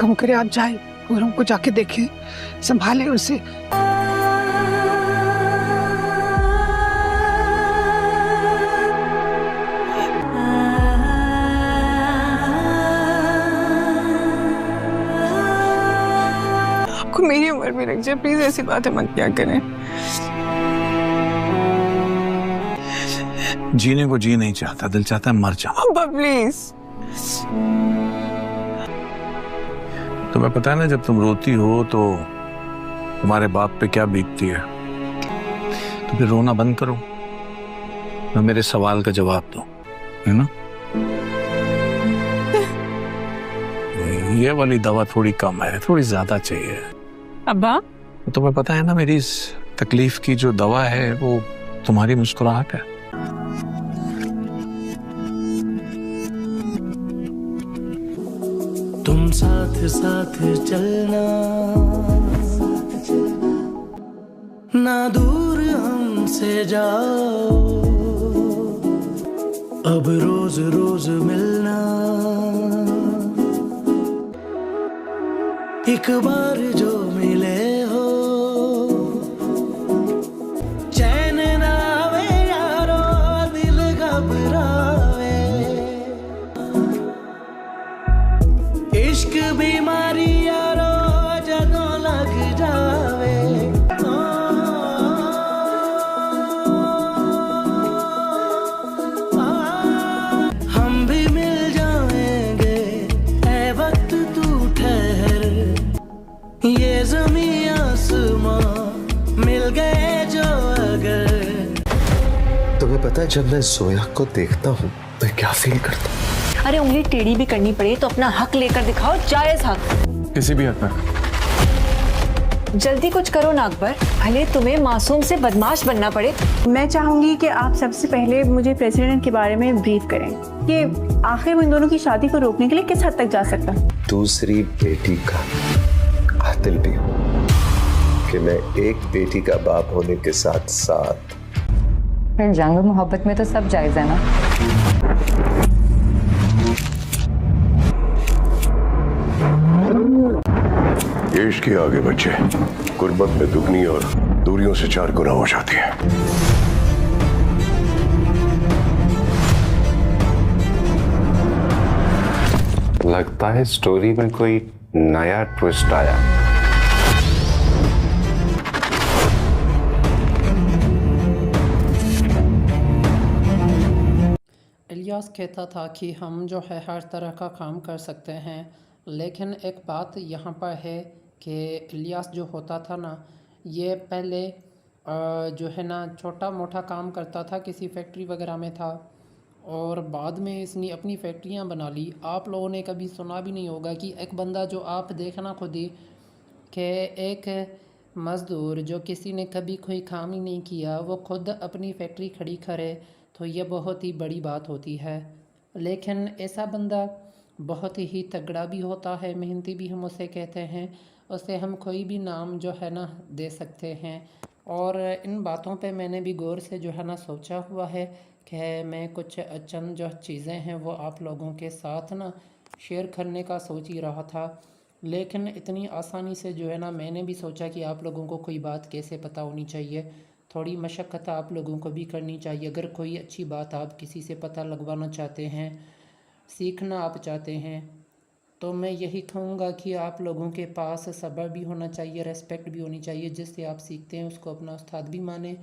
कम करे आप जाए और हमको जाके देखें, संभाले उसे। आपको मेरी उम्र भी लग जाए, प्लीज ऐसी बातें मत किया करें। जीने को जी नहीं चाहता, दिल चाहता है मर जाऊं। अब्बा प्लीज। तुम्हें पता है ना, जब तुम रोती हो तो तुम्हारे बाप पे क्या बीतती है। तो फिर रोना बंद करो, मैं मेरे सवाल का जवाब दो, है ना। ये वाली दवा थोड़ी कम है, थोड़ी ज्यादा चाहिए। अब्बा तुम्हें पता है ना, मेरी इस तकलीफ की जो दवा है वो तुम्हारी मुस्कुराहट है। तुम साथ साथ चलना, ना दूर हमसे जाओ, अब रोज रोज मिलना, एक बार जो मिले हो, चैन ना आवे यारो, दिल घबरावे, इश्क बीमारी यारो जदों लग जावे, हम भी मिल जाएंगे, ऐ वक्त तू ठहर, ये ज़मीं आसमां मिल गए जो अगर। तुम्हें पता है, जब मैं जोया को देखता हूँ मैं क्या फील करता हूँ। अरे उंगली टेढ़ी भी करनी पड़े तो अपना हक लेकर दिखाओ, जायज हक। किसी भी हक में। जल्दी कुछ करो ना अकबर, भले तुम्हें मासूम से बदमाश बनना पड़े। मैं चाहूंगी कि आप सबसे पहले मुझे प्रेसिडेंट के बारे में ब्रीफ करें कि आखिर वो इन दोनों की शादी को रोकने के लिए किस हद तक जा सकता है। दूसरी बेटी का कातिल भी हूँ कि मैं एक बेटी का बाप होने के साथ साथ। फिर जंग मोहब्बत में तो सब जायज है ना। इश्क के आगे बच्चे गुर्बत में दुगनी और दूरियों से 4 गुना हो जाती है। लगता है स्टोरी में कोई नया ट्विस्ट आया। इलियास कहता था कि हम जो है हर तरह का काम कर सकते हैं, लेकिन एक बात यहाँ पर है कि इलियास जो होता था ना, ये पहले जो है ना छोटा मोटा काम करता था, किसी फैक्ट्री वगैरह में था, और बाद में इसने अपनी फैक्ट्रियाँ बना ली। आप लोगों ने कभी सुना भी नहीं होगा कि एक बंदा जो आप देखना खुद ही कि एक मज़दूर जो किसी ने कभी कोई काम ही नहीं किया वो खुद अपनी फैक्ट्री खड़ी करे, तो ये बहुत ही बड़ी बात होती है। लेकिन ऐसा बंदा बहुत ही तगड़ा भी होता है, मेहनती भी हम उसे कहते हैं, उसे हम कोई भी नाम जो है ना दे सकते हैं। और इन बातों पे मैंने भी गौर से जो है ना सोचा हुआ है कि मैं कुछ चंद जो चीज़ें हैं वो आप लोगों के साथ ना शेयर करने का सोच ही रहा था, लेकिन इतनी आसानी से जो है ना मैंने भी सोचा कि आप लोगों को कोई बात कैसे पता होनी चाहिए, थोड़ी मशक्क़त आप लोगों को भी करनी चाहिए। अगर कोई अच्छी बात आप किसी से पता लगवाना चाहते हैं, सीखना आप चाहते हैं, तो मैं यही कहूँगा कि आप लोगों के पास सब्र भी होना चाहिए, रेस्पेक्ट भी होनी चाहिए। जिससे आप सीखते हैं उसको अपना उस्ताद भी माने।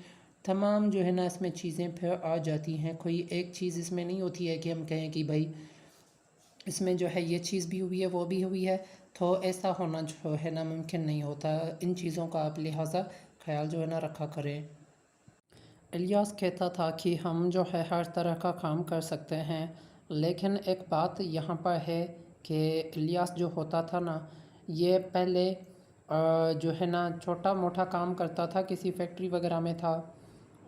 तमाम जो है ना इसमें चीज़ें फिर आ जाती हैं, कोई एक चीज़ इसमें नहीं होती है कि हम कहें कि भाई इसमें जो है ये चीज़ भी हुई है वो भी हुई है, तो ऐसा होना जो है ना मुमकिन नहीं होता। इन चीज़ों का आप लिहाजा ख्याल जो है ना रखा करें। इलियास कहता था कि हम जो है हर तरह का काम कर सकते हैं, लेकिन एक बात यहाँ पर है कि इलियास जो होता था ना, ये पहले जो है ना छोटा मोटा काम करता था, किसी फैक्ट्री वगैरह में था,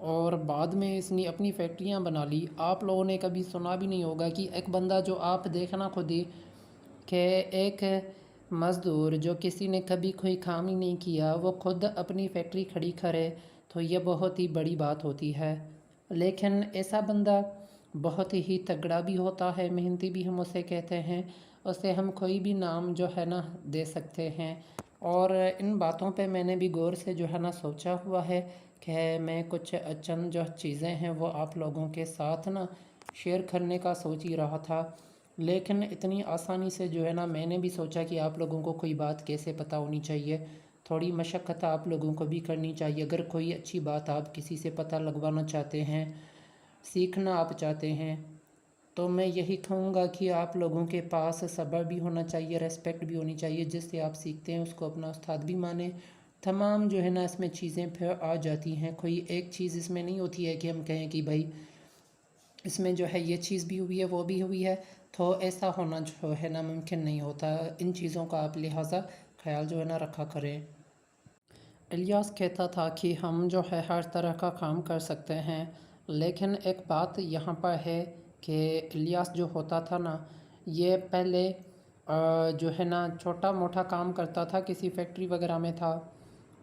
और बाद में इसने अपनी फैक्ट्रियाँ बना ली। आप लोगों ने कभी सुना भी नहीं होगा कि एक बंदा जो आप देखना खुद ही कि एक मज़दूर जो किसी ने कभी कोई काम ही नहीं किया वो खुद अपनी फैक्ट्री खड़ी करे, तो ये बहुत ही बड़ी बात होती है। लेकिन ऐसा बंदा बहुत ही तगड़ा भी होता है, मेहनती भी हम उसे कहते हैं, उसे हम कोई भी नाम जो है ना दे सकते हैं। और इन बातों पे मैंने भी गौर से जो है ना सोचा हुआ है कि मैं कुछ चंद जो चीज़ें हैं वो आप लोगों के साथ ना शेयर करने का सोच ही रहा था, लेकिन इतनी आसानी से जो है ना मैंने भी सोचा कि आप लोगों को कोई बात कैसे पता होनी चाहिए। थोड़ी मशक्क़त आप लोगों को भी करनी चाहिए। अगर कोई अच्छी बात आप किसी से पता लगवाना चाहते हैं, सीखना आप चाहते हैं, तो मैं यही कहूँगा कि आप लोगों के पास सब्र भी होना चाहिए, रेस्पेक्ट भी होनी चाहिए। जिससे आप सीखते हैं उसको अपना उस्ताद भी माने। तमाम जो है ना इसमें चीज़ें फिर आ जाती हैं। कोई एक चीज़ इसमें नहीं होती है कि हम कहें कि भाई इसमें जो है ये चीज़ भी हुई है वो भी हुई है, तो ऐसा होना जो है ना मुमकिन नहीं होता। इन चीज़ों का आप लिहाजा ख्याल जो है ना रखा करें। इलियास कहता था कि हम जो है हर तरह का काम कर सकते हैं, लेकिन एक बात यहाँ पर है कि इलियास जो होता था ना, ये पहले जो है ना छोटा मोटा काम करता था, किसी फैक्ट्री वगैरह में था,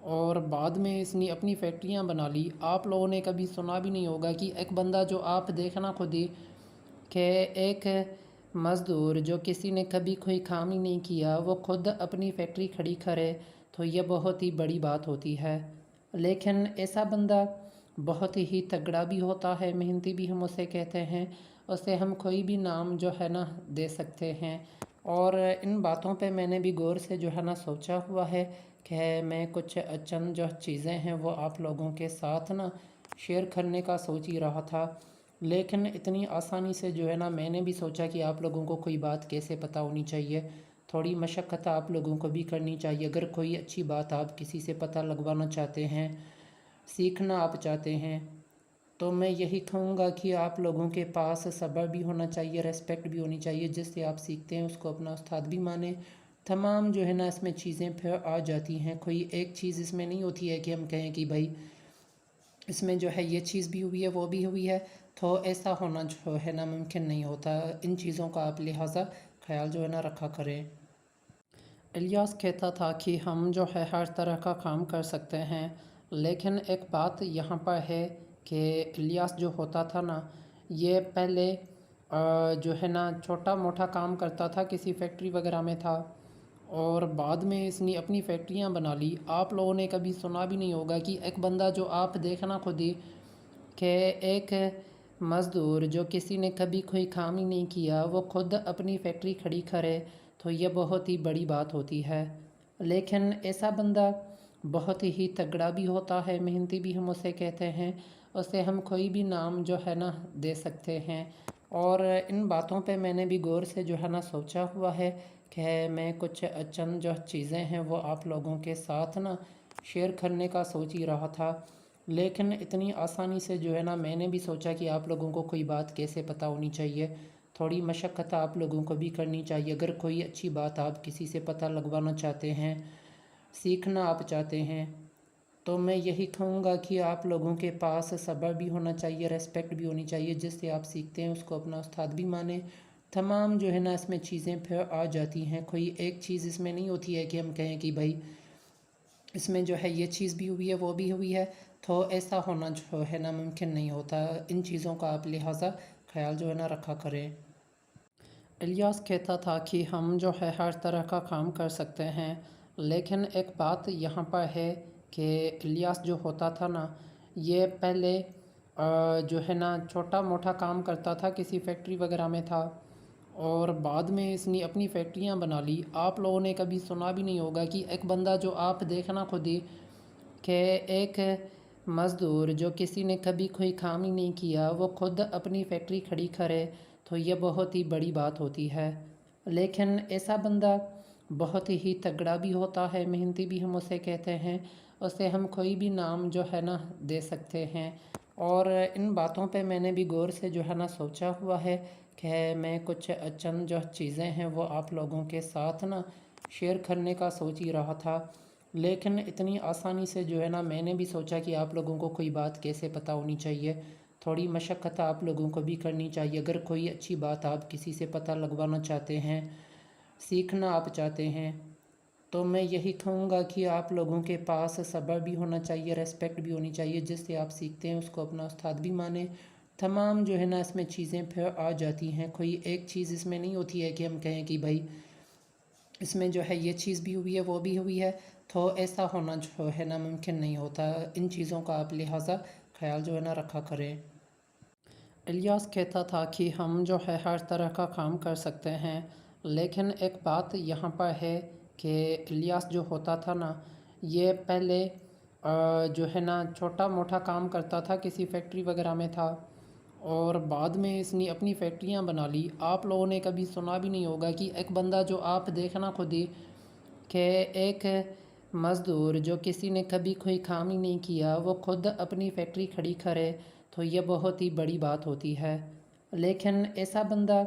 और बाद में इसने अपनी फैक्ट्रियाँ बना ली। आप लोगों ने कभी सुना भी नहीं होगा कि एक बंदा जो आप देखना खुद ही कि एक मज़दूर जो किसी ने कभी कोई काम ही नहीं किया वो खुद अपनी फैक्ट्री खड़ी करे, तो ये बहुत ही बड़ी बात होती है। लेकिन ऐसा बंदा बहुत ही तगड़ा भी होता है, मेहनती भी हम उसे कहते हैं। उसे हम कोई भी नाम जो है ना दे सकते हैं। और इन बातों पे मैंने भी गौर से जो है ना सोचा हुआ है कि मैं कुछ चंद जो चीज़ें हैं वो आप लोगों के साथ ना शेयर करने का सोच ही रहा था, लेकिन इतनी आसानी से जो है ना मैंने भी सोचा कि आप लोगों को कोई बात कैसे पता होनी चाहिए। थोड़ी मशक्क़त आप लोगों को भी करनी चाहिए। अगर कोई अच्छी बात आप किसी से पता लगवाना चाहते हैं, सीखना आप चाहते हैं, तो मैं यही कहूँगा कि आप लोगों के पास सब्र भी होना चाहिए, रेस्पेक्ट भी होनी चाहिए। जिससे आप सीखते हैं उसको अपना उस्ताद भी माने। तमाम जो है ना इसमें चीज़ें फिर आ जाती हैं। कोई एक चीज़ इसमें नहीं होती है कि हम कहें कि भाई इसमें जो है ये चीज़ भी हुई है वो भी हुई है, तो ऐसा होना जो है ना मुमकिन नहीं होता। इन चीज़ों का आप लिहाजा ख्याल जो है ना रखा करें। इलियास कहता था कि हम जो है हर तरह का काम कर सकते हैं, लेकिन एक बात यहाँ पर है कि इलियास जो होता था ना, ये पहले जो है ना छोटा मोटा काम करता था, किसी फैक्ट्री वगैरह में था, और बाद में इसने अपनी फैक्ट्रियाँ बना ली। आप लोगों ने कभी सुना भी नहीं होगा कि एक बंदा जो आप देखना खुद ही कि एक मज़दूर जो किसी ने कभी कोई काम ही नहीं किया वो खुद अपनी फैक्ट्री खड़ी करे, तो ये बहुत ही बड़ी बात होती है। लेकिन ऐसा बंदा बहुत ही तगड़ा भी होता है, मेहनती भी हम उसे कहते हैं। उसे हम कोई भी नाम जो है ना दे सकते हैं। और इन बातों पे मैंने भी गौर से जो है ना सोचा हुआ है कि मैं कुछ चंद जो चीज़ें हैं वो आप लोगों के साथ ना शेयर करने का सोच ही रहा था, लेकिन इतनी आसानी से जो है ना मैंने भी सोचा कि आप लोगों को कोई बात कैसे पता होनी चाहिए। थोड़ी मशक्क़त आप लोगों को भी करनी चाहिए। अगर कोई अच्छी बात आप किसी से पता लगवाना चाहते हैं, सीखना आप चाहते हैं, तो मैं यही कहूँगा कि आप लोगों के पास सब्र भी होना चाहिए, रेस्पेक्ट भी होनी चाहिए। जिससे आप सीखते हैं उसको अपना उस्ताद भी माने। तमाम जो है ना इसमें चीज़ें फिर आ जाती हैं। कोई एक चीज़ इसमें नहीं होती है कि हम कहें कि भाई इसमें जो है ये चीज़ भी हुई है वो भी हुई है, तो ऐसा होना जो है ना मुमकिन नहीं होता। इन चीज़ों का आप लिहाजा ख्याल जो है ना रखा करें। इलियास कहता था कि हम जो है हर तरह का काम कर सकते हैं, लेकिन एक बात यहाँ पर है कि इलियास जो होता था ना, ये पहले जो है ना छोटा मोटा काम करता था, किसी फैक्ट्री वगैरह में था, और बाद में इसने अपनी फैक्ट्रियाँ बना ली। आप लोगों ने कभी सुना भी नहीं होगा कि एक बंदा जो आप देखना खुद ही कि एक मज़दूर जो किसी ने कभी कोई काम ही नहीं किया वो खुद अपनी फैक्ट्री खड़ी करे, तो ये बहुत ही बड़ी बात होती है। लेकिन ऐसा बंदा बहुत ही तगड़ा भी होता है, मेहनती भी हम उसे कहते हैं। उसे हम कोई भी नाम जो है ना दे सकते हैं। और इन बातों पे मैंने भी गौर से जो है ना सोचा हुआ है कि मैं कुछ चंद जो चीज़ें हैं वो आप लोगों के साथ ना शेयर करने का सोच ही रहा था, लेकिन इतनी आसानी से जो है ना मैंने भी सोचा कि आप लोगों को कोई बात कैसे पता होनी चाहिए। थोड़ी मशक्क़त आप लोगों को भी करनी चाहिए। अगर कोई अच्छी बात आप किसी से पता लगवाना चाहते हैं, सीखना आप चाहते हैं, तो मैं यही कहूँगा कि आप लोगों के पास सब्र भी होना चाहिए, रेस्पेक्ट भी होनी चाहिए। जिससे आप सीखते हैं उसको अपना उस्ताद भी माने। तमाम जो है ना इसमें चीज़ें फिर आ जाती हैं। कोई एक चीज़ इसमें नहीं होती है कि हम कहें कि भाई इसमें जो है ये चीज़ भी हुई है वो भी हुई है, तो ऐसा होना जो है ना मुमकिन नहीं होता। इन चीज़ों का आप लिहाजा ख्याल जो है ना रखा करें। इलियास कहता था कि हम जो है हर तरह का काम कर सकते हैं, लेकिन एक बात यहाँ पर है कि इलियास जो होता था ना, ये पहले जो है ना छोटा मोटा काम करता था, किसी फैक्ट्री वगैरह में था, और बाद में इसने अपनी फैक्ट्रियाँ बना ली। आप लोगों ने कभी सुना भी नहीं होगा कि एक बंदा जो आप देखना खुद ही कि एक मज़दूर जो किसी ने कभी कोई काम ही नहीं किया वो खुद अपनी फैक्ट्री खड़ी करे, तो ये बहुत ही बड़ी बात होती है। लेकिन ऐसा बंदा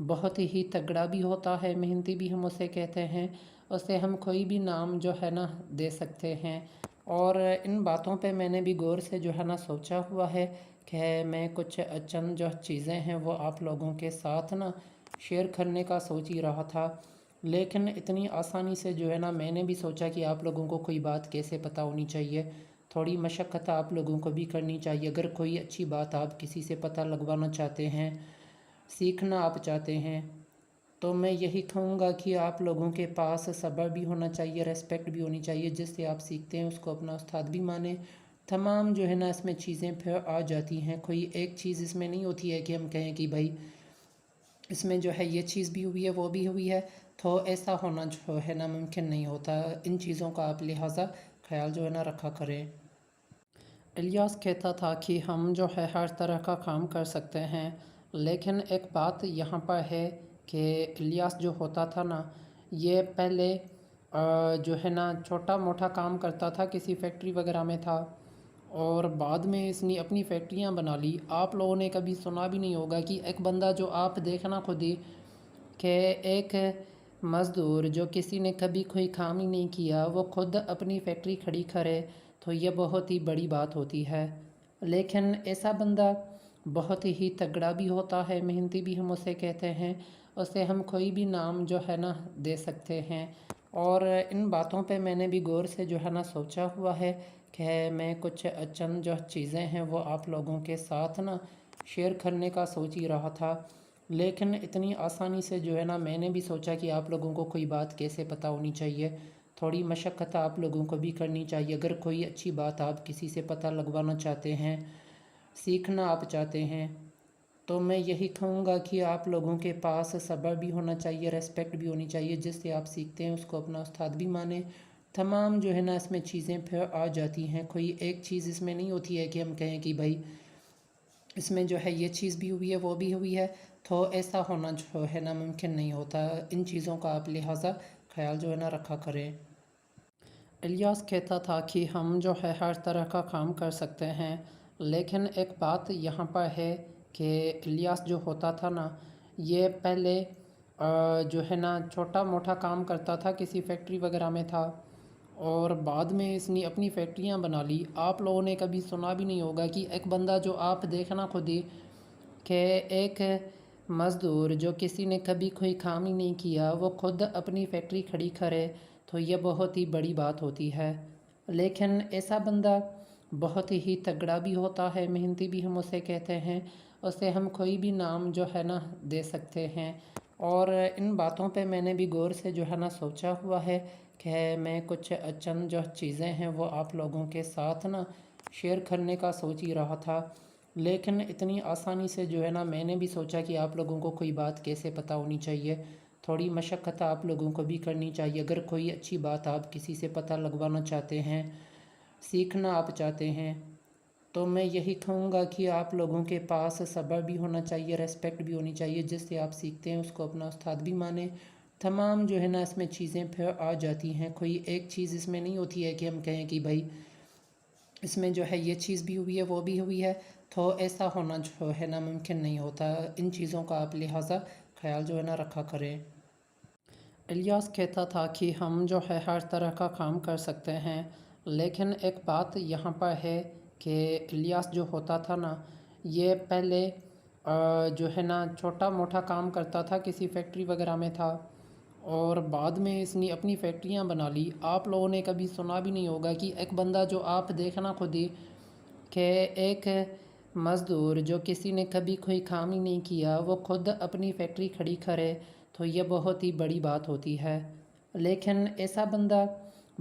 बहुत ही तगड़ा भी होता है, मेहनती भी हम उसे कहते हैं, उसे हम कोई भी नाम जो है ना दे सकते हैं। और इन बातों पे मैंने भी गौर से जो है ना सोचा हुआ है कि मैं कुछ चंद जो चीज़ें हैं वो आप लोगों के साथ ना शेयर करने का सोच ही रहा था, लेकिन इतनी आसानी से जो है ना मैंने भी सोचा कि आप लोगों को कोई बात कैसे पता होनी चाहिए, थोड़ी मशक्क़त आप लोगों को भी करनी चाहिए। अगर कोई अच्छी बात आप किसी से पता लगवाना चाहते हैं, सीखना आप चाहते हैं, तो मैं यही कहूँगा कि आप लोगों के पास सब्र भी होना चाहिए, रेस्पेक्ट भी होनी चाहिए। जिससे आप सीखते हैं उसको अपना उस्ताद भी माने। तमाम जो है ना इसमें चीज़ें फिर आ जाती हैं। कोई एक चीज़ इसमें नहीं होती है कि हम कहें कि भाई इसमें जो है ये चीज़ भी हुई है वो भी हुई है, तो ऐसा होना जो है ना मुमकिन नहीं होता। इन चीज़ों का आप लिहाजा ख्याल जो है ना रखा करें। इलियास कहता था कि हम जो है हर तरह का काम कर सकते हैं, लेकिन एक बात यहाँ पर है कि इलियास जो होता था ना, ये पहले जो है ना छोटा मोटा काम करता था, किसी फैक्ट्री वगैरह में था, और बाद में इसने अपनी फैक्ट्रियाँ बना ली। आप लोगों ने कभी सुना भी नहीं होगा कि एक बंदा जो आप देखना खुद ही कि एक मज़दूर जो किसी ने कभी कोई काम ही नहीं किया वो खुद अपनी फैक्ट्री खड़ी करे, तो ये बहुत ही बड़ी बात होती है। लेकिन ऐसा बंदा बहुत ही तगड़ा भी होता है, मेहनती भी हम उसे कहते हैं, उसे हम कोई भी नाम जो है ना दे सकते हैं। और इन बातों पे मैंने भी गौर से जो है ना सोचा हुआ है कि मैं कुछ चंद जो चीज़ें हैं वो आप लोगों के साथ ना शेयर करने का सोच ही रहा था, लेकिन इतनी आसानी से जो है ना मैंने भी सोचा कि आप लोगों को कोई बात कैसे पता होनी चाहिए, थोड़ी मशक्क़त आप लोगों को भी करनी चाहिए। अगर कोई अच्छी बात आप किसी से पता लगवाना चाहते हैं, सीखना आप चाहते हैं, तो मैं यही कहूँगा कि आप लोगों के पास सब्र भी होना चाहिए, रेस्पेक्ट भी होनी चाहिए। जिससे आप सीखते हैं उसको अपना उस्ताद भी माने। तमाम जो है ना इसमें चीज़ें फिर आ जाती हैं। कोई एक चीज़ इसमें नहीं होती है कि हम कहें कि भाई इसमें जो है ये चीज़ भी हुई है वो भी हुई है, तो ऐसा होना जो है ना मुमकिन नहीं होता। इन चीज़ों का आप लिहाजा ख्याल जो है ना रखा करें। इलियास कहता था कि हम जो है हर तरह का काम कर सकते हैं, लेकिन एक बात यहाँ पर है कि इलियास जो होता था ना, ये पहले जो है ना छोटा मोटा काम करता था, किसी फैक्ट्री वगैरह में था, और बाद में इसने अपनी फैक्ट्रियाँ बना ली। आप लोगों ने कभी सुना भी नहीं होगा कि एक बंदा जो आप देखना खुद ही कि एक मज़दूर जो किसी ने कभी कोई काम ही नहीं किया वो खुद अपनी फैक्ट्री खड़ी करे, तो ये बहुत ही बड़ी बात होती है। लेकिन ऐसा बंदा बहुत ही तगड़ा भी होता है, मेहनती भी हम उसे कहते हैं, उसे हम कोई भी नाम जो है ना दे सकते हैं। और इन बातों पे मैंने भी गौर से जो है ना सोचा हुआ है कि मैं कुछ चंद जो चीज़ें हैं वो आप लोगों के साथ ना शेयर करने का सोच ही रहा था, लेकिन इतनी आसानी से जो है ना मैंने भी सोचा कि आप लोगों को कोई बात कैसे पता होनी चाहिए, थोड़ी मशक्क़त आप लोगों को भी करनी चाहिए। अगर कोई अच्छी बात आप किसी से पता लगवाना चाहते हैं, सीखना आप चाहते हैं, तो मैं यही कहूँगा कि आप लोगों के पास सब्र भी होना चाहिए, रेस्पेक्ट भी होनी चाहिए। जिससे आप सीखते हैं उसको अपना उस्ताद भी माने। तमाम जो है ना इसमें चीज़ें फिर आ जाती हैं। कोई एक चीज़ इसमें नहीं होती है कि हम कहें कि भाई इसमें जो है ये चीज़ भी हुई है वो भी हुई है, तो ऐसा होना जो है ना मुमकिन नहीं होता। इन चीज़ों का आप लिहाजा ख्याल जो है ना रखा करें। इलियास कहता था कि हम जो है हर तरह का काम कर सकते हैं, लेकिन एक बात यहाँ पर है कि इलियास जो होता था ना, ये पहले जो है ना छोटा मोटा काम करता था, किसी फैक्ट्री वगैरह में था, और बाद में इसने अपनी फैक्ट्रियाँ बना ली। आप लोगों ने कभी सुना भी नहीं होगा कि एक बंदा जो आप देखना खुद ही कि एक मज़दूर जो किसी ने कभी कोई काम ही नहीं किया वो खुद अपनी फैक्ट्री खड़ी करे तो ये बहुत ही बड़ी बात होती है। लेकिन ऐसा बंदा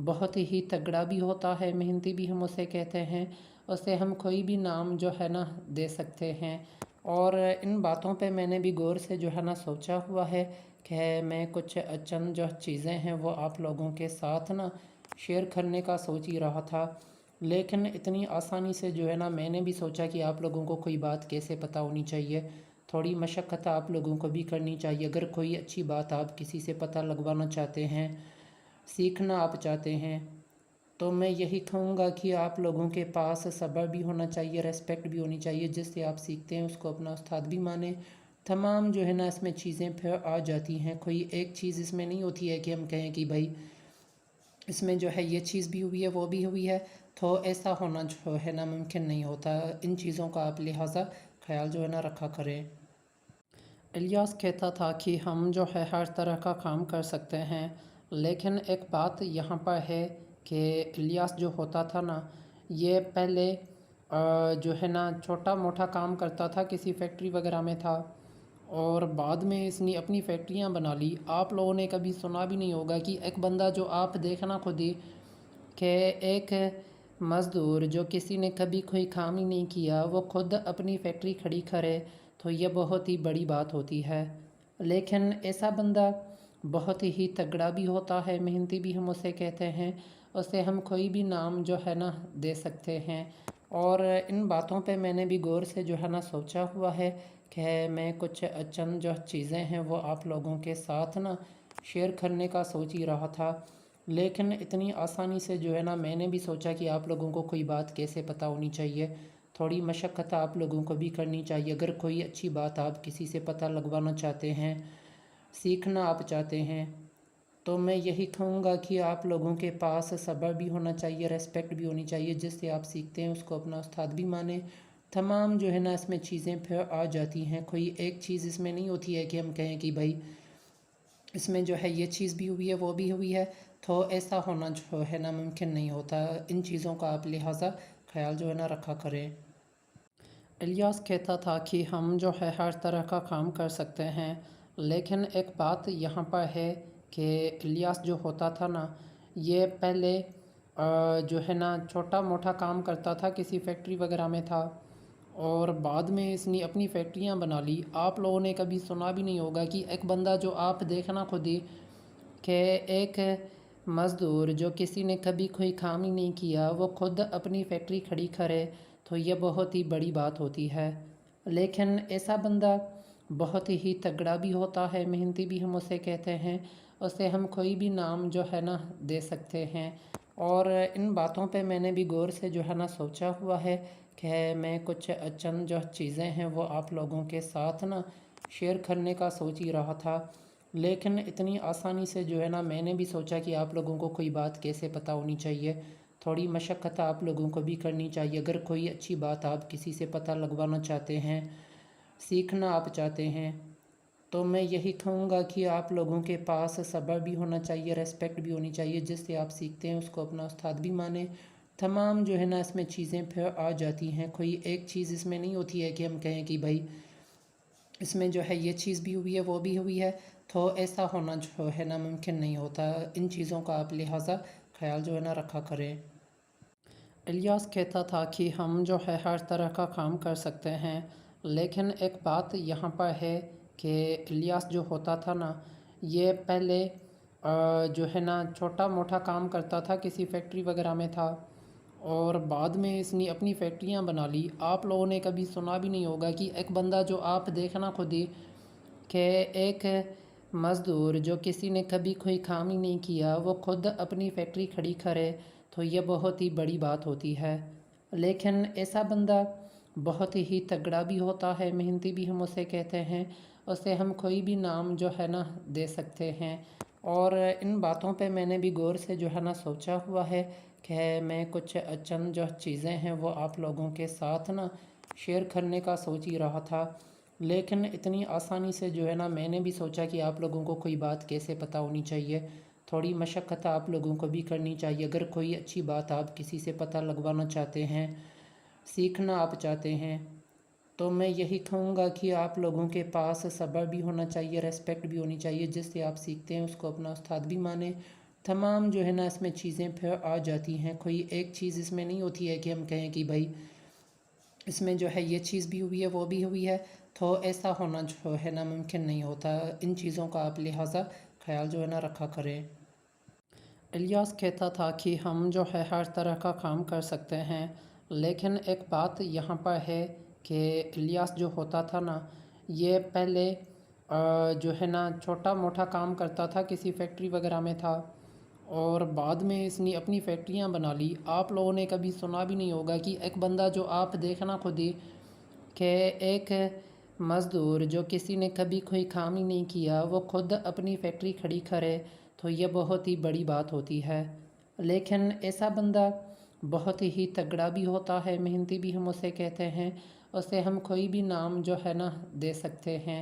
बहुत ही तगड़ा भी होता है, मेहनती भी हम उसे कहते हैं। उसे हम कोई भी नाम जो है ना दे सकते हैं। और इन बातों पे मैंने भी गौर से जो है ना सोचा हुआ है कि मैं कुछ चंद जो चीज़ें हैं वो आप लोगों के साथ ना शेयर करने का सोच ही रहा था। लेकिन इतनी आसानी से जो है ना मैंने भी सोचा कि आप लोगों को कोई बात कैसे पता होनी चाहिए। थोड़ी मशक्क़त आप लोगों को भी करनी चाहिए। अगर कोई अच्छी बात आप किसी से पता लगवाना चाहते हैं, सीखना आप चाहते हैं, तो मैं यही कहूँगा कि आप लोगों के पास सब्र भी होना चाहिए, रेस्पेक्ट भी होनी चाहिए। जिससे आप सीखते हैं उसको अपना उस्ताद भी माने। तमाम जो है ना इसमें चीज़ें फिर आ जाती हैं। कोई एक चीज़ इसमें नहीं होती है कि हम कहें कि भाई इसमें जो है ये चीज़ भी हुई है वो भी हुई है, तो ऐसा होना जो है ना मुमकिन नहीं होता। इन चीज़ों का आप लिहाजा ख्याल जो है ना रखा करें। इलियास कहता था कि हम जो है हर तरह का काम कर सकते हैं, लेकिन एक बात यहाँ पर है कि इलियास जो होता था ना ये पहले जो है ना छोटा मोटा काम करता था, किसी फैक्ट्री वगैरह में था, और बाद में इसने अपनी फैक्ट्रियाँ बना ली। आप लोगों ने कभी सुना भी नहीं होगा कि एक बंदा जो आप देखना खुद ही कि एक मज़दूर जो किसी ने कभी कोई काम ही नहीं किया वो खुद अपनी फैक्ट्री खड़ी करे तो ये बहुत ही बड़ी बात होती है। लेकिन ऐसा बंदा बहुत ही तगड़ा भी होता है, मेहनती भी हम उसे कहते हैं। उसे हम कोई भी नाम जो है ना दे सकते हैं। और इन बातों पे मैंने भी गौर से जो है ना सोचा हुआ है कि मैं कुछ चंद जो चीज़ें हैं वो आप लोगों के साथ ना शेयर करने का सोच ही रहा था। लेकिन इतनी आसानी से जो है ना मैंने भी सोचा कि आप लोगों को कोई बात कैसे पता होनी चाहिए। थोड़ी मशक्क़त आप लोगों को भी करनी चाहिए। अगर कोई अच्छी बात आप किसी से पता लगवाना चाहते हैं, सीखना आप चाहते हैं, तो मैं यही कहूँगा कि आप लोगों के पास सब्र भी होना चाहिए, रेस्पेक्ट भी होनी चाहिए। जिससे आप सीखते हैं उसको अपना उस्ताद भी माने। तमाम जो है ना इसमें चीज़ें फिर आ जाती हैं। कोई एक चीज़ इसमें नहीं होती है कि हम कहें कि भाई इसमें जो है ये चीज़ भी हुई है वो भी हुई है, तो ऐसा होना जो है ना मुमकिन नहीं होता। इन चीज़ों का आप लिहाजा ख्याल जो है ना रखा करें। इलियास कहता था कि हम जो है हर तरह का काम कर सकते हैं, लेकिन एक बात यहाँ पर है कि इलियास जो होता था ना ये पहले जो है ना छोटा मोटा काम करता था, किसी फैक्ट्री वगैरह में था, और बाद में इसने अपनी फैक्ट्रियाँ बना ली। आप लोगों ने कभी सुना भी नहीं होगा कि एक बंदा जो आप देखना खुद ही कि एक मज़दूर जो किसी ने कभी कोई काम ही नहीं किया वो खुद अपनी फैक्ट्री खड़ी करे तो ये बहुत ही बड़ी बात होती है। लेकिन ऐसा बंदा बहुत ही तगड़ा भी होता है, मेहनती भी हम उसे कहते हैं। उसे हम कोई भी नाम जो है ना दे सकते हैं। और इन बातों पे मैंने भी गौर से जो है ना सोचा हुआ है कि मैं कुछ चंद जो चीज़ें हैं वो आप लोगों के साथ ना शेयर करने का सोच ही रहा था। लेकिन इतनी आसानी से जो है ना मैंने भी सोचा कि आप लोगों को कोई बात कैसे पता होनी चाहिए। थोड़ी मशक्क़त आप लोगों को भी करनी चाहिए। अगर कोई अच्छी बात आप किसी से पता लगवाना चाहते हैं, सीखना आप चाहते हैं, तो मैं यही कहूँगा कि आप लोगों के पास सब्र भी होना चाहिए, रेस्पेक्ट भी होनी चाहिए। जिससे आप सीखते हैं उसको अपना उस्ताद भी माने। तमाम जो है ना इसमें चीज़ें फिर आ जाती हैं। कोई एक चीज़ इसमें नहीं होती है कि हम कहें कि भाई इसमें जो है ये चीज़ भी हुई है वो भी हुई है, तो ऐसा होना जो है ना मुमकिन नहीं होता। इन चीज़ों का आप लिहाजा ख्याल जो है ना रखा करें। इलियास कहता था कि हम जो है हर तरह का काम कर सकते हैं, लेकिन एक बात यहाँ पर है कि इलियास जो होता था ना ये पहले जो है ना छोटा मोटा काम करता था, किसी फैक्ट्री वगैरह में था, और बाद में इसने अपनी फैक्ट्रियाँ बना ली। आप लोगों ने कभी सुना भी नहीं होगा कि एक बंदा जो आप देखना खुद ही कि एक मज़दूर जो किसी ने कभी कोई काम ही नहीं किया वो खुद अपनी फैक्ट्री खड़ी करे तो ये बहुत ही बड़ी बात होती है। लेकिन ऐसा बंदा बहुत ही तगड़ा भी होता है, मेहनती भी हम उसे कहते हैं। उसे हम कोई भी नाम जो है ना दे सकते हैं। और इन बातों पे मैंने भी गौर से जो है ना सोचा हुआ है कि मैं कुछ चंद जो चीज़ें हैं वो आप लोगों के साथ ना शेयर करने का सोच ही रहा था। लेकिन इतनी आसानी से जो है ना मैंने भी सोचा कि आप लोगों को कोई बात कैसे पता होनी चाहिए। थोड़ी मशक्क़त आप लोगों को भी करनी चाहिए। अगर कोई अच्छी बात आप किसी से पता लगवाना चाहते हैं, सीखना आप चाहते हैं, तो मैं यही कहूँगा कि आप लोगों के पास सब्र भी होना चाहिए, रेस्पेक्ट भी होनी चाहिए। जिससे आप सीखते हैं उसको अपना उस्ताद भी माने। तमाम जो है ना इसमें चीज़ें फिर आ जाती हैं, कोई एक चीज़ इसमें नहीं होती है कि हम कहें कि भाई इसमें जो है ये चीज़ भी हुई है वो भी हुई है, तो ऐसा होना जो है ना मुमकिन नहीं होता। इन चीज़ों का आप लिहाजा ख्याल जो है ना रखा करें। इलियास कहता था कि हम जो है हर तरह का काम कर सकते हैं, लेकिन एक बात यहाँ पर है कि इलियास जो होता था ना, ये पहले जो है ना छोटा मोटा काम करता था, किसी फैक्ट्री वगैरह में था, और बाद में इसने अपनी फैक्ट्रियाँ बना ली। आप लोगों ने कभी सुना भी नहीं होगा कि एक बंदा जो आप देखना खुद ही कि एक मज़दूर जो किसी ने कभी कोई काम ही नहीं किया वो खुद अपनी फैक्ट्री खड़ी करे, तो ये बहुत ही बड़ी बात होती है। लेकिन ऐसा बंदा बहुत ही तगड़ा भी होता है, मेहनती भी हम उसे कहते हैं, उसे हम कोई भी नाम जो है ना दे सकते हैं।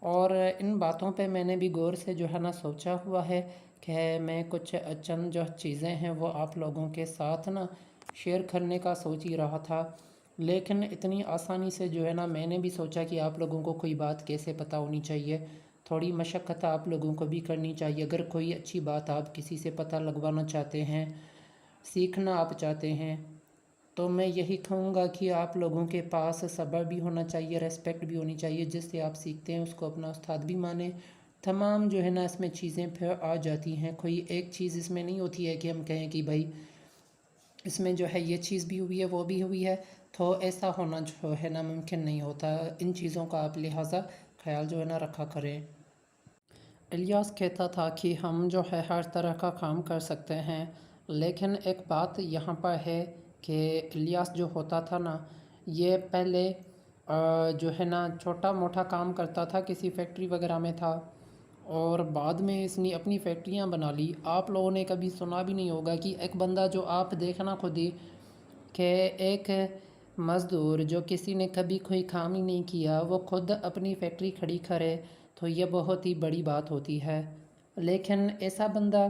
और इन बातों पे मैंने भी गौर से जो है ना सोचा हुआ है कि मैं कुछ चंद जो चीज़ें हैं वो आप लोगों के साथ ना शेयर करने का सोच ही रहा था, लेकिन इतनी आसानी से जो है ना मैंने भी सोचा कि आप लोगों को कोई बात कैसे पता होनी चाहिए, थोड़ी मशक्क़त आप लोगों को भी करनी चाहिए। अगर कोई अच्छी बात आप किसी से पता लगवाना चाहते हैं, सीखना आप चाहते हैं, तो मैं यही कहूँगा कि आप लोगों के पास सब्र भी होना चाहिए, रेस्पेक्ट भी होनी चाहिए। जिससे आप सीखते हैं उसको अपना उस्ताद भी माने। तमाम जो है ना इसमें चीज़ें फिर आ जाती हैं, कोई एक चीज़ इसमें नहीं होती है कि हम कहें कि भाई इसमें जो है ये चीज़ भी हुई है वो भी हुई है, तो ऐसा होना जो है ना मुमकिन नहीं होता। इन चीज़ों का आप लिहाजा ख्याल जो है ना रखा करें। इलियास कहता था कि हम जो है हर तरह का काम कर सकते हैं, लेकिन एक बात यहाँ पर है कि इलियास जो होता था ना, ये पहले जो है ना छोटा मोटा काम करता था, किसी फैक्ट्री वगैरह में था, और बाद में इसने अपनी फैक्ट्रियाँ बना ली। आप लोगों ने कभी सुना भी नहीं होगा कि एक बंदा जो आप देखना खुद ही कि एक मज़दूर जो किसी ने कभी कोई काम ही नहीं किया वो खुद अपनी फैक्ट्री खड़ी करे, तो ये बहुत ही बड़ी बात होती है। लेकिन ऐसा बंदा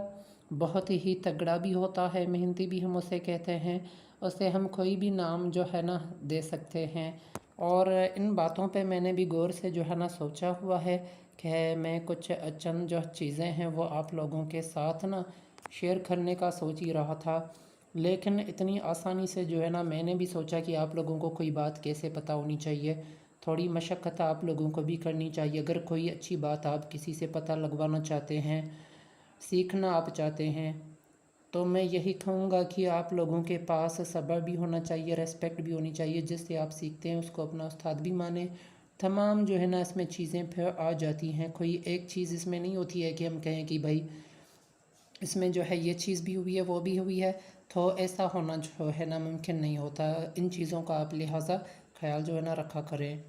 बहुत ही तगड़ा भी होता है, मेहनती भी हम उसे कहते हैं, उसे हम कोई भी नाम जो है ना दे सकते हैं। और इन बातों पे मैंने भी गौर से जो है ना सोचा हुआ है कि मैं कुछ चंद जो चीज़ें हैं वो आप लोगों के साथ ना शेयर करने का सोच ही रहा था, लेकिन इतनी आसानी से जो है ना मैंने भी सोचा कि आप लोगों को कोई बात कैसे पता होनी चाहिए, थोड़ी मशक्क़त आप लोगों को भी करनी चाहिए। अगर कोई अच्छी बात आप किसी से पता लगवाना चाहते हैं, सीखना आप चाहते हैं, तो मैं यही कहूँगा कि आप लोगों के पास सब्र भी होना चाहिए, रेस्पेक्ट भी होनी चाहिए। जिससे आप सीखते हैं उसको अपना उस्ताद भी माने। तमाम जो है ना इसमें चीज़ें फिर आ जाती हैं, कोई एक चीज़ इसमें नहीं होती है कि हम कहें कि भाई इसमें जो है ये चीज़ भी हुई है वो भी हुई है, तो ऐसा होना जो है ना मुमकिन नहीं होता। इन चीज़ों का आप लिहाजा ख्याल जो है ना रखा करें।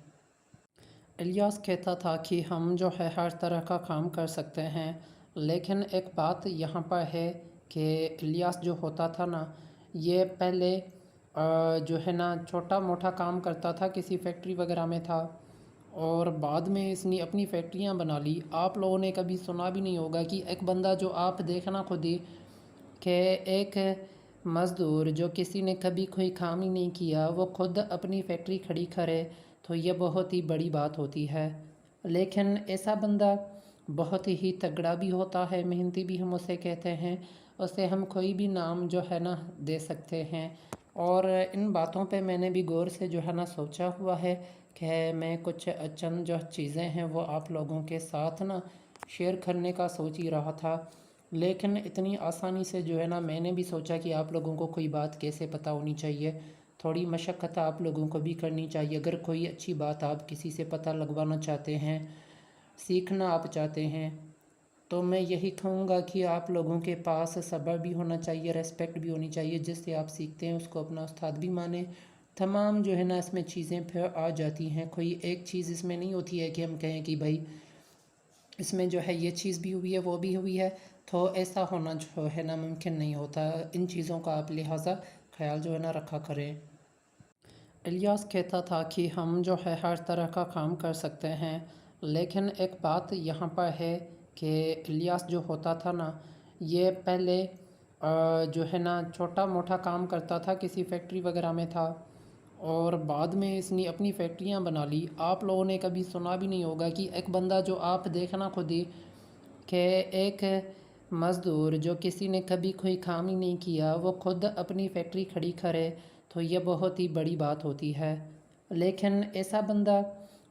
इलियास कहता था कि हम जो है हर तरह का काम कर सकते हैं, लेकिन एक बात यहाँ पर है कि इलियास जो होता था ना, ये पहले जो है ना छोटा मोटा काम करता था, किसी फैक्ट्री वगैरह में था, और बाद में इसने अपनी फैक्ट्रियाँ बना ली। आप लोगों ने कभी सुना भी नहीं होगा कि एक बंदा जो आप देखना खुद ही कि एक मज़दूर जो किसी ने कभी कोई काम ही नहीं किया वो खुद अपनी फैक्ट्री खड़ी करे, तो ये बहुत ही बड़ी बात होती है। लेकिन ऐसा बंदा बहुत ही तगड़ा भी होता है, मेहनती भी हम उसे कहते हैं, उसे हम कोई भी नाम जो है ना दे सकते हैं। और इन बातों पे मैंने भी गौर से जो है ना सोचा हुआ है कि मैं कुछ चंद जो चीज़ें हैं वो आप लोगों के साथ ना शेयर करने का सोच ही रहा था, लेकिन इतनी आसानी से जो है ना मैंने भी सोचा कि आप लोगों को कोई बात कैसे पता होनी चाहिए, थोड़ी मशक्क़त आप लोगों को भी करनी चाहिए। अगर कोई अच्छी बात आप किसी से पता लगवाना चाहते हैं, सीखना आप चाहते हैं, तो मैं यही कहूँगा कि आप लोगों के पास सब्र भी होना चाहिए, रेस्पेक्ट भी होनी चाहिए। जिससे आप सीखते हैं उसको अपना उस्ताद भी माने। तमाम जो है ना इसमें चीज़ें फिर आ जाती हैं, कोई एक चीज़ इसमें नहीं होती है कि हम कहें कि भाई इसमें जो है ये चीज़ भी हुई है वो भी हुई है, तो ऐसा होना जो है ना मुमकिन नहीं होता। इन चीज़ों का आप लिहाजा ख्याल जो है ना रखा करें। इलियास कहता था कि हम जो है हर तरह का काम कर सकते हैं, लेकिन एक बात यहाँ पर है कि इलियास जो होता था ना, ये पहले जो है ना छोटा मोटा काम करता था, किसी फैक्ट्री वगैरह में था, और बाद में इसने अपनी फैक्ट्रियां बना ली। आप लोगों ने कभी सुना भी नहीं होगा कि एक बंदा जो आप देखना खुद ही कि एक मज़दूर जो किसी ने कभी कोई काम ही नहीं किया वो खुद अपनी फैक्ट्री खड़ी करे तो ये बहुत ही बड़ी बात होती है। लेकिन ऐसा बंदा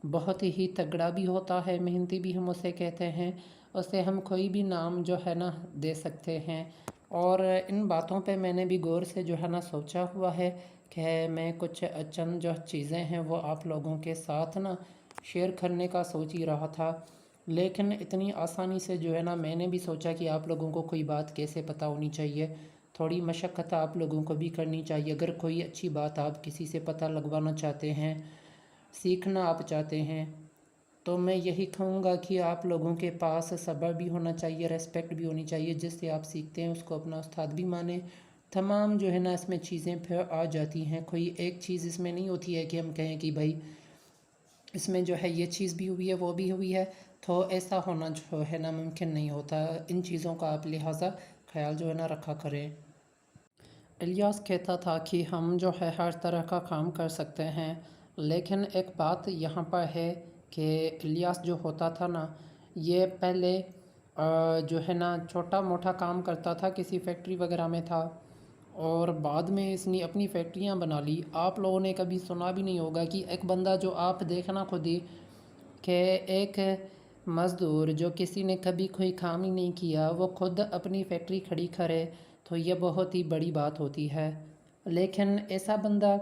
बहुत ही तगड़ा भी होता है, मेहनती भी हम उसे कहते हैं। उसे हम कोई भी नाम जो है ना दे सकते हैं। और इन बातों पे मैंने भी गौर से जो है ना सोचा हुआ है कि मैं कुछ चंद जो चीज़ें हैं वो आप लोगों के साथ ना शेयर करने का सोच ही रहा था। लेकिन इतनी आसानी से जो है ना मैंने भी सोचा कि आप लोगों को कोई बात कैसे पता होनी चाहिए, थोड़ी मशक्क़त आप लोगों को भी करनी चाहिए। अगर कोई अच्छी बात आप किसी से पता लगवाना चाहते हैं, सीखना आप चाहते हैं, तो मैं यही कहूँगा कि आप लोगों के पास सब्र भी होना चाहिए, रेस्पेक्ट भी होनी चाहिए। जिससे आप सीखते हैं उसको अपना उस्ताद भी माने। तमाम जो है ना इसमें चीज़ें फिर आ जाती हैं। कोई एक चीज़ इसमें नहीं होती है कि हम कहें कि भाई इसमें जो है ये चीज़ भी हुई है वो भी हुई है, तो ऐसा होना जो है ना मुमकिन नहीं होता। इन चीज़ों का आप लिहाजा ख्याल जो है ना रखा करें। इलियास कहता था कि हम जो है हर तरह का काम कर सकते हैं, लेकिन एक बात यहाँ पर है कि इलियास जो होता था ना ये पहले जो है ना छोटा मोटा काम करता था, किसी फैक्ट्री वगैरह में था, और बाद में इसने अपनी फैक्ट्रियाँ बना ली। आप लोगों ने कभी सुना भी नहीं होगा कि एक बंदा जो आप देखना खुद ही कि एक मज़दूर जो किसी ने कभी कोई काम ही नहीं किया वो खुद अपनी फैक्ट्री खड़ी करे तो ये बहुत ही बड़ी बात होती है। लेकिन ऐसा बंदा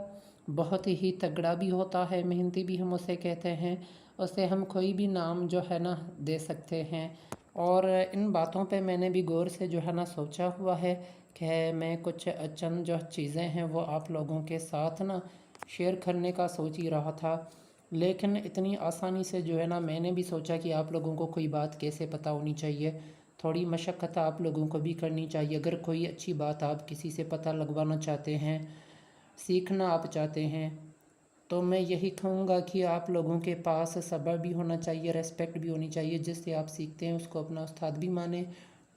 बहुत ही तगड़ा भी होता है, मेहनती भी हम उसे कहते हैं। उसे हम कोई भी नाम जो है ना दे सकते हैं। और इन बातों पे मैंने भी गौर से जो है ना सोचा हुआ है कि मैं कुछ चंद जो चीज़ें हैं वो आप लोगों के साथ ना शेयर करने का सोच ही रहा था। लेकिन इतनी आसानी से जो है ना मैंने भी सोचा कि आप लोगों को कोई बात कैसे पता होनी चाहिए, थोड़ी मशक्क़त आप लोगों को भी करनी चाहिए। अगर कोई अच्छी बात आप किसी से पता लगवाना चाहते हैं, सीखना आप चाहते हैं, तो मैं यही कहूँगा कि आप लोगों के पास सब्र भी होना चाहिए, रेस्पेक्ट भी होनी चाहिए। जिससे आप सीखते हैं उसको अपना उस्ताद भी माने।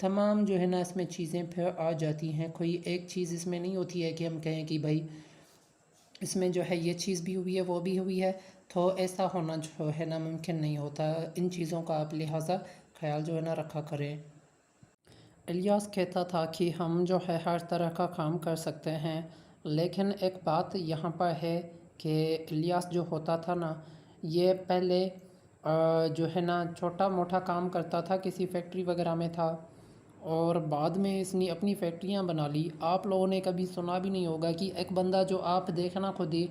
तमाम जो है ना इसमें चीज़ें फिर आ जाती हैं। कोई एक चीज़ इसमें नहीं होती है कि हम कहें कि भाई इसमें जो है ये चीज़ भी हुई है वो भी हुई है, तो ऐसा होना जो है ना मुमकिन नहीं होता। इन चीज़ों का आप लिहाजा ख्याल जो है ना रखा करें। इलियास कहता था कि हम जो है हर तरह का काम कर सकते हैं, लेकिन एक बात यहाँ पर है कि इलियास जो होता था ना ये पहले जो है ना छोटा मोटा काम करता था, किसी फैक्ट्री वगैरह में था, और बाद में इसने अपनी फैक्ट्रियाँ बना ली। आप लोगों ने कभी सुना भी नहीं होगा कि एक बंदा जो आप देखना खुद ही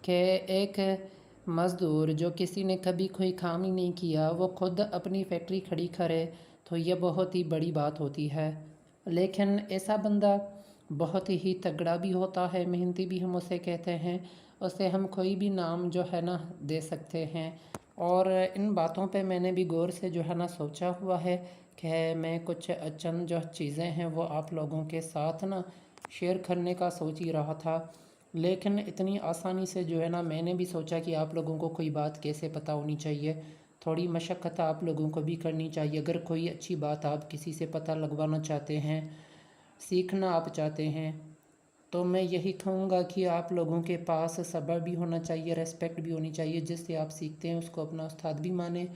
कि एक मज़दूर जो किसी ने कभी कोई काम ही नहीं किया वो खुद अपनी फैक्ट्री खड़ी करे तो ये बहुत ही बड़ी बात होती है। लेकिन ऐसा बंदा बहुत ही तगड़ा भी होता है, मेहनती भी हम उसे कहते हैं। उसे हम कोई भी नाम जो है ना दे सकते हैं। और इन बातों पे मैंने भी गौर से जो है ना सोचा हुआ है कि मैं कुछ चंद जो चीज़ें हैं वो आप लोगों के साथ ना शेयर करने का सोच ही रहा था। लेकिन इतनी आसानी से जो है ना मैंने भी सोचा कि आप लोगों को कोई बात कैसे पता होनी चाहिए, थोड़ी मशक्क़त आप लोगों को भी करनी चाहिए। अगर कोई अच्छी बात आप किसी से पता लगवाना चाहते हैं, सीखना आप चाहते हैं, तो मैं यही कहूँगा कि आप लोगों के पास सब्र भी होना चाहिए, रेस्पेक्ट भी होनी चाहिए। जिससे आप सीखते हैं उसको अपना उस्ताद भी माने।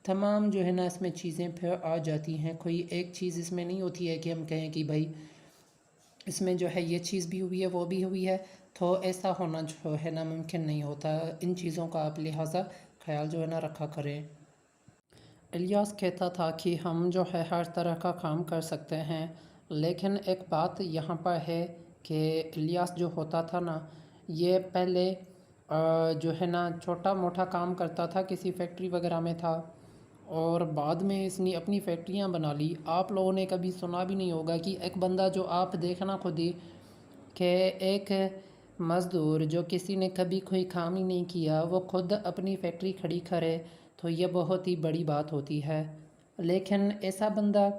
तमाम जो है ना इसमें चीज़ें फिर आ जाती हैं। कोई एक चीज़ इसमें नहीं होती है कि हम कहें कि भाई इसमें जो है ये चीज़ भी हुई है वो भी हुई है, तो ऐसा होना जो है ना मुमकिन नहीं होता। इन चीज़ों का आप लिहाजा ख्याल जो है ना रखा करें। इलियास कहता था कि हम जो है हर तरह का काम कर सकते हैं, लेकिन एक बात यहाँ पर है कि इलियास जो होता था ना ये पहले जो है ना छोटा मोटा काम करता था, किसी फैक्ट्री वगैरह में था, और बाद में इसने अपनी फैक्ट्रियाँ बना ली। आप लोगों ने कभी सुना भी नहीं होगा कि एक बंदा जो आप देखना खुद ही कि एक मज़दूर जो किसी ने कभी कोई काम ही नहीं किया वो खुद अपनी फैक्ट्री खड़ी करे तो ये बहुत ही बड़ी बात होती है। लेकिन ऐसा बंदा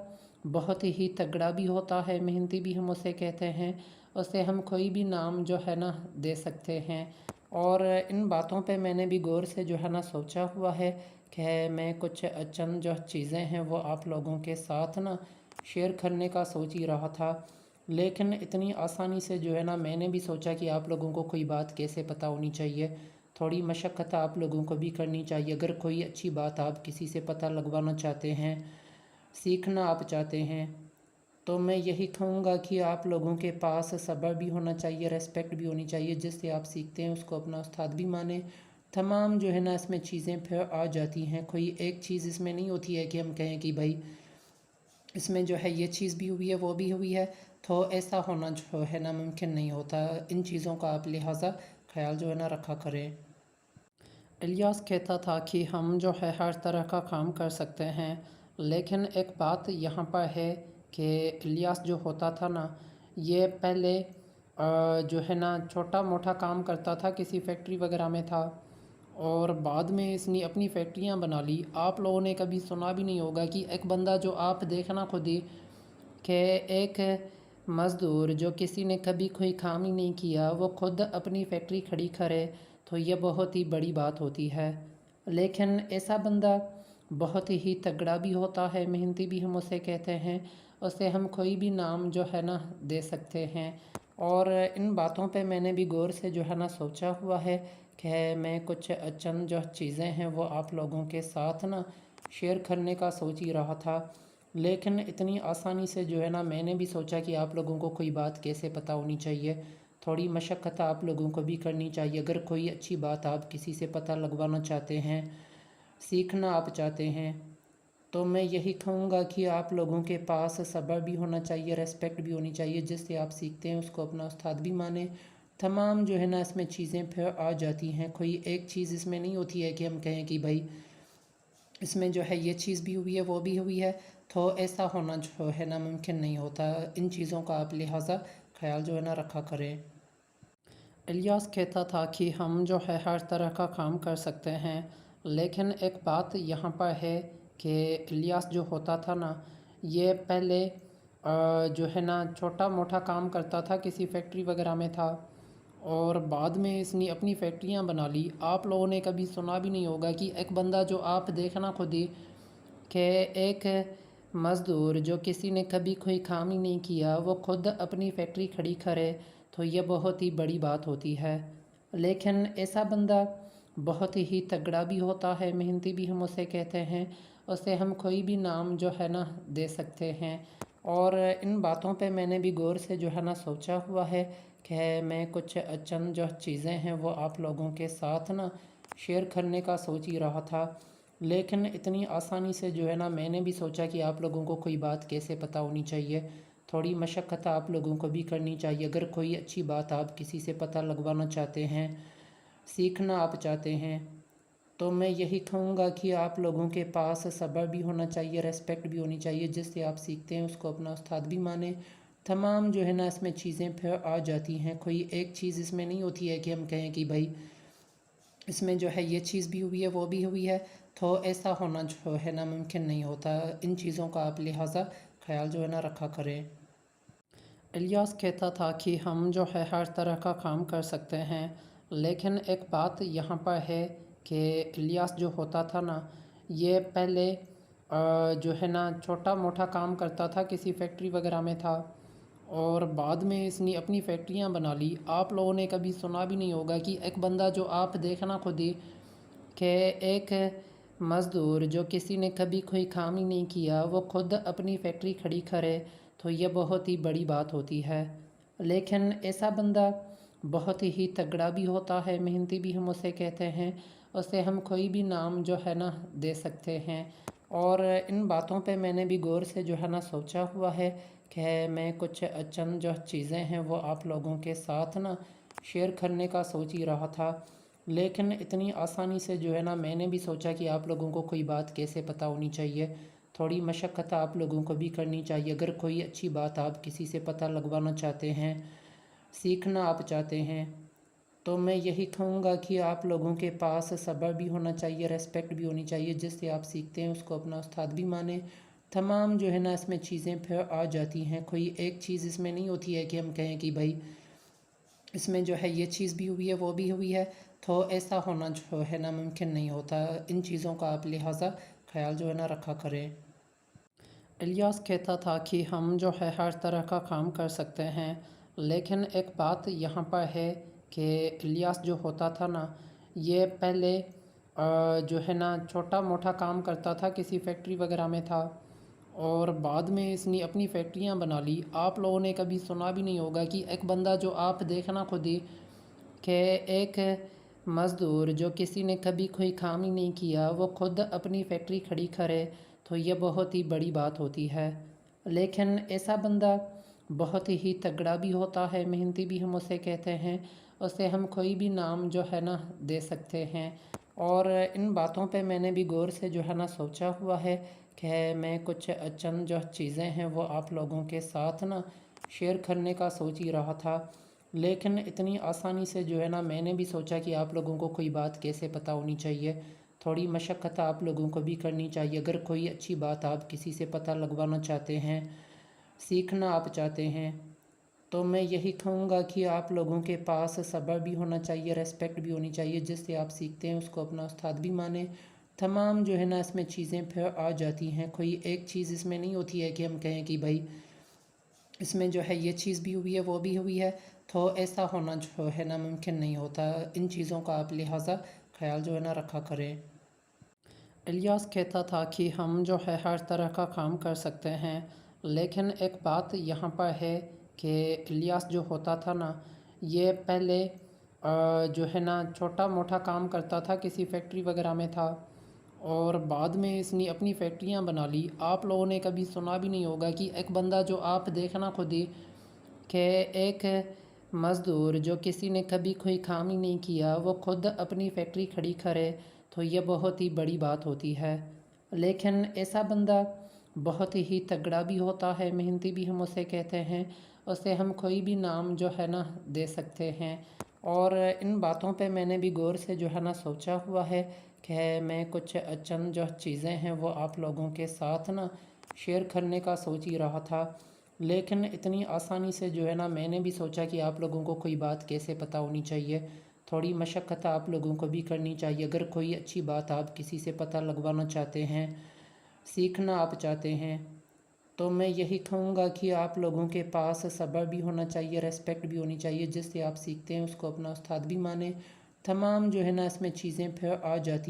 बहुत ही तगड़ा भी होता है, मेहनती भी हम उसे कहते हैं। उसे हम कोई भी नाम जो है ना दे सकते हैं। और इन बातों पे मैंने भी गौर से जो है ना सोचा हुआ है कि मैं कुछ चंद जो चीज़ें हैं वो आप लोगों के साथ ना शेयर करने का सोच ही रहा था। लेकिन इतनी आसानी से जो है ना मैंने भी सोचा कि आप लोगों को कोई बात कैसे पता होनी चाहिए, थोड़ी मशक्क़त आप लोगों को भी करनी चाहिए। अगर कोई अच्छी बात आप किसी से पता लगवाना चाहते हैं, सीखना आप चाहते हैं, तो मैं यही कहूँगा कि आप लोगों के पास सब्र भी होना चाहिए, रेस्पेक्ट भी होनी चाहिए। जिससे आप सीखते हैं उसको अपना उस्ताद भी माने। तमाम जो है ना इसमें चीज़ें फिर आ जाती हैं, कोई एक चीज़ इसमें नहीं होती है कि हम कहें कि भाई इसमें जो है ये चीज़ भी हुई है वो भी हुई है, तो ऐसा होना जो है ना मुमकिन नहीं होता। इन चीज़ों का आप लिहाजा ख्याल जो है ना रखा करें। इलियास कहता था कि हम जो है हर तरह का काम कर सकते हैं, लेकिन एक बात यहाँ पर है कि इलियास जो होता था ना, ये पहले जो है ना छोटा मोटा काम करता था, किसी फैक्ट्री वगैरह में था, और बाद में इसने अपनी फैक्ट्रियाँ बना ली। आप लोगों ने कभी सुना भी नहीं होगा कि एक बंदा जो आप देखना खुद ही कि एक मज़दूर जो किसी ने कभी कोई काम ही नहीं किया वो खुद अपनी फैक्ट्री खड़ी करे, तो ये बहुत ही बड़ी बात होती है। लेकिन ऐसा बंदा बहुत ही तगड़ा भी होता है, मेहनती भी हम उसे कहते हैं, उसे हम कोई भी नाम जो है ना दे सकते हैं। और इन बातों पे मैंने भी गौर से जो है ना सोचा हुआ है कि मैं कुछ चंद जो चीज़ें हैं वो आप लोगों के साथ ना शेयर करने का सोच ही रहा था। लेकिन इतनी आसानी से जो है ना मैंने भी सोचा कि आप लोगों को कोई बात कैसे पता होनी चाहिए, थोड़ी मशक्क़त आप लोगों को भी करनी चाहिए। अगर कोई अच्छी बात आप किसी से पता लगवाना चाहते हैं, सीखना आप चाहते हैं, तो मैं यही कहूँगा कि आप लोगों के पास सब्र भी होना चाहिए, रेस्पेक्ट भी होनी चाहिए। जिससे आप सीखते हैं उसको अपना उस्ताद भी माने। तमाम जो है ना इसमें चीज़ें फिर आ जाती हैं, कोई एक चीज़ इसमें नहीं होती है कि हम कहें कि भाई इसमें जो है ये चीज़ भी हुई है वो भी हुई है, तो ऐसा होना जो है ना मुमकिन नहीं होता। इन चीज़ों का आप लिहाजा ख्याल जो है ना रखा करें। इलियास कहता था कि हम जो है हर तरह का काम कर सकते हैं, लेकिन एक बात यहाँ पर है कि इलियास जो होता था ना, ये पहले जो है ना छोटा मोटा काम करता था, किसी फैक्ट्री वगैरह में था, और बाद में इसने अपनी फैक्ट्रियाँ बना ली। आप लोगों ने कभी सुना भी नहीं होगा कि एक बंदा जो आप देखना खुद ही कि एक मज़दूर जो किसी ने कभी कोई काम ही नहीं किया वो खुद अपनी फैक्ट्री खड़ी करे, तो ये बहुत ही बड़ी बात होती है। लेकिन ऐसा बंदा बहुत ही तगड़ा भी होता है, मेहनती भी हम उसे कहते हैं, उसे हम कोई भी नाम जो है ना दे सकते हैं। और इन बातों पे मैंने भी गौर से जो है ना सोचा हुआ है कि मैं कुछ चंद जो चीज़ें हैं वो आप लोगों के साथ ना शेयर करने का सोच ही रहा था। लेकिन इतनी आसानी से जो है ना मैंने भी सोचा कि आप लोगों को कोई बात कैसे पता होनी चाहिए, थोड़ी मशक्क़त आप लोगों को भी करनी चाहिए। अगर कोई अच्छी बात आप किसी से पता लगवाना चाहते हैं, सीखना आप चाहते हैं, तो मैं यही कहूँगा कि आप लोगों के पास सब्र भी होना चाहिए, रेस्पेक्ट भी होनी चाहिए। जिससे आप सीखते हैं उसको अपना उस्ताद भी माने। तमाम जो है ना इसमें चीज़ें फिर आ जाती हैं, कोई एक चीज़ इसमें नहीं होती है कि हम कहें कि भाई इसमें जो है ये चीज़ भी हुई है वो भी हुई है, तो ऐसा होना जो है ना मुमकिन नहीं होता। इन चीज़ों का आप लिहाजा ख्याल जो है ना रखा करें। इलियास कहता था कि हम जो है हर तरह का काम कर सकते हैं, लेकिन एक बात यहाँ पर है कि इलियास जो होता था ना, ये पहले जो है ना छोटा मोटा काम करता था, किसी फैक्ट्री वगैरह में था, और बाद में इसने अपनी फैक्ट्रियाँ बना ली। आप लोगों ने कभी सुना भी नहीं होगा कि एक बंदा जो आप देखना खुद ही कि एक मज़दूर जो किसी ने कभी कोई काम ही नहीं किया वो खुद अपनी फैक्ट्री खड़ी करे, तो ये बहुत ही बड़ी बात होती है। लेकिन ऐसा बंदा बहुत ही तगड़ा भी होता है, मेहनती भी हम उसे कहते हैं, उसे हम कोई भी नाम जो है ना दे सकते हैं। और इन बातों पे मैंने भी गौर से जो है ना सोचा हुआ है कि मैं कुछ चंद जो चीज़ें हैं वो आप लोगों के साथ ना शेयर करने का सोच ही रहा था। लेकिन इतनी आसानी से जो है ना मैंने भी सोचा कि आप लोगों को कोई बात कैसे पता होनी चाहिए, थोड़ी मशक्क़त आप लोगों को भी करनी चाहिए। अगर कोई अच्छी बात आप किसी से पता लगवाना चाहते हैं, सीखना आप चाहते हैं, तो मैं यही कहूँगा कि आप लोगों के पास सब्र भी होना चाहिए, रेस्पेक्ट भी होनी चाहिए। जिससे आप सीखते हैं उसको अपना उस्ताद भी माने। तमाम जो है ना इसमें चीज़ें फिर आ जाती हैं, कोई एक चीज़ इसमें नहीं होती है कि हम कहें कि भाई इसमें जो है ये चीज़ भी हुई है वो भी हुई है, तो ऐसा होना जो है ना मुमकिन नहीं होता। इन चीज़ों का आप लिहाजा ख्याल जो है ना रखा करें। इलियास कहता था कि हम जो है हर तरह का काम कर सकते हैं, लेकिन एक बात यहाँ पर है कि इलियास जो होता था ना, ये पहले जो है ना छोटा मोटा काम करता था, किसी फैक्ट्री वगैरह में था, और बाद में इसने अपनी फैक्ट्रियाँ बना ली। आप लोगों ने कभी सुना भी नहीं होगा कि एक बंदा जो आप देखना खुद ही कि एक मज़दूर जो किसी ने कभी कोई काम ही नहीं किया वो खुद अपनी फैक्ट्री खड़ी करे, तो ये बहुत ही बड़ी बात होती है। लेकिन ऐसा बंदा बहुत ही तगड़ा भी होता है, मेहनती भी हम उसे कहते हैं, उसे हम कोई भी नाम जो है ना दे सकते हैं। और इन बातों पे मैंने भी गौर से जो है ना सोचा हुआ है कि मैं कुछ चंद जो चीज़ें हैं वो आप लोगों के साथ ना शेयर करने का सोच ही रहा था, लेकिन इतनी आसानी से जो है ना मैंने भी सोचा कि आप लोगों को कोई बात कैसे पता होनी चाहिए, थोड़ी मशक्क़त आप लोगों को भी करनी चाहिए। अगर कोई अच्छी बात आप किसी से पता लगवाना चाहते हैं, सीखना आप चाहते हैं, तो मैं यही कहूँगा कि आप लोगों के पास सब्र भी होना चाहिए, रेस्पेक्ट भी होनी चाहिए। जिससे आप सीखते हैं उसको अपना उस्ताद भी माने। तमाम जो है ना इसमें चीज़ें फिर आ जाती हैं, कोई एक चीज़ इसमें नहीं होती है कि हम कहें कि भाई इसमें जो है ये चीज़ भी हुई है वो भी हुई है, तो ऐसा होना जो है ना मुमकिन नहीं होता। इन चीज़ों का आप लिहाजा ख्याल जो है ना रखा करें। इलियास कहता था कि हम जो है हर तरह का काम कर सकते हैं, लेकिन एक बात यहाँ पर है कि इलियास जो होता था ना, ये पहले जो है ना छोटा मोटा काम करता था, किसी फैक्ट्री वगैरह में था, और बाद में इसने अपनी फैक्ट्रियाँ बना ली। आप लोगों ने कभी सुना भी नहीं होगा कि एक बंदा जो आप देखना खुद ही कि एक मज़दूर जो किसी ने कभी कोई काम ही नहीं किया वो खुद अपनी फैक्ट्री खड़ी करे, तो ये बहुत ही बड़ी बात होती है। लेकिन ऐसा बंदा बहुत ही तगड़ा भी होता है, मेहनती भी हम उसे कहते हैं, उसे हम कोई भी नाम जो है ना दे सकते हैं। और इन बातों पे मैंने भी गौर से जो है ना सोचा हुआ है कि मैं कुछ चंद जो चीज़ें हैं वो आप लोगों के साथ ना शेयर करने का सोच ही रहा था, लेकिन इतनी आसानी से जो है ना मैंने भी सोचा कि आप लोगों को कोई बात कैसे पता होनी चाहिए, थोड़ी मशक्क़त आप लोगों को भी करनी चाहिए। अगर कोई अच्छी बात आप किसी से पता लगवाना चाहते हैं, सीखना आप चाहते हैं, तो मैं यही कहूँगा कि आप लोगों के पास सब्र भी होना चाहिए, रेस्पेक्ट भी होनी चाहिए। जिससे आप सीखते हैं उसको अपना उस्ताद भी माने। तमाम जो है ना इसमें चीज़ें फिर आ जाती